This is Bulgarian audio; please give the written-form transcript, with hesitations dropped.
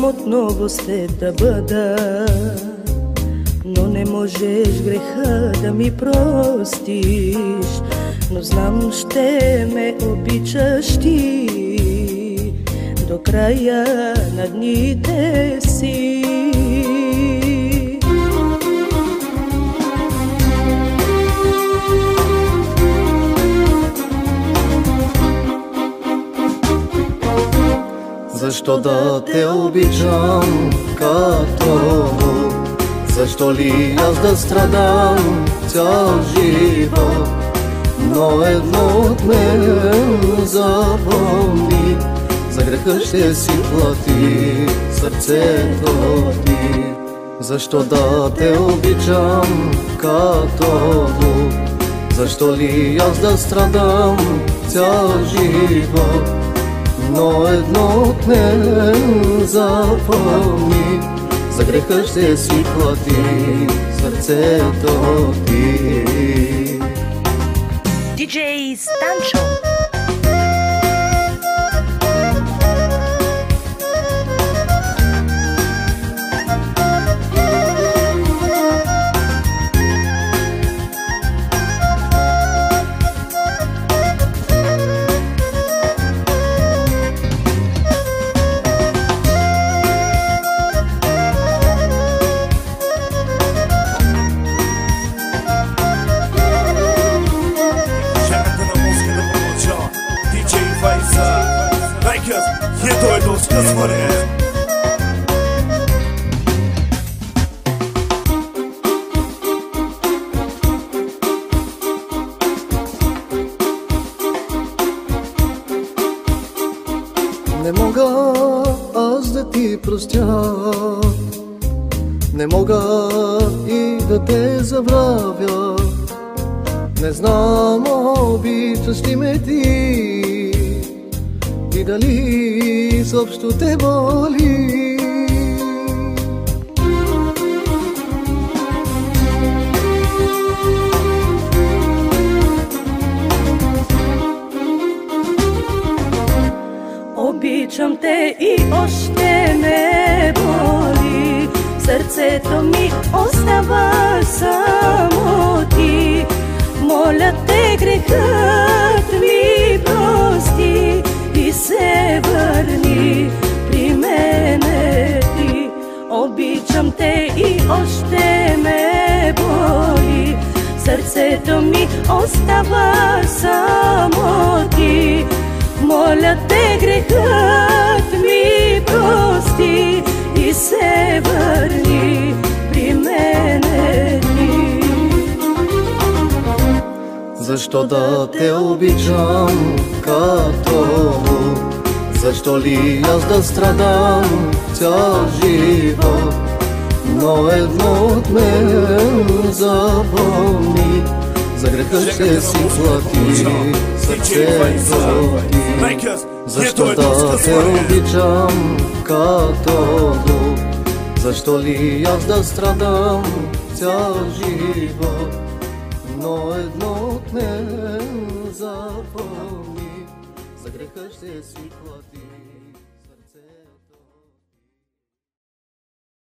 отново с теб да бъда, но не можеш греха да ми простиш. Но знам, ще ме обичаш ти до края на дните си. Защо да те обичам като? Защо ли аз да страдам цял живот? Но едно от мен запомни, за греха ще си плати сърцето ти. Защо да те обичам като? Защо ли аз да страдам цял живот? Но едно от мен запомни, за греха ще си плати сърцето ти. Диджей Станчо. Не мога аз да ти простя, не мога и да те забравя. Не знам обичаш ли ме ти и дали изобщо те боли. Обичам те и още ме боли, сърцето ми остава само ти. Моля те, грехът ми прости и се върни при мене ти. Обичам те и още ме боли, сърцето ми остава само ти. Моля те, грехът ми прости и се върни при мене ти. Защо да те обичам като? Защо ли аз да страдам цял живот? Но едно от мен запомни, за греха ще си плати сърцето ти. Защо да те обичам като? Защо ли аз да страдам цял живот? Но едно от мен запомни, за греха ще си плати.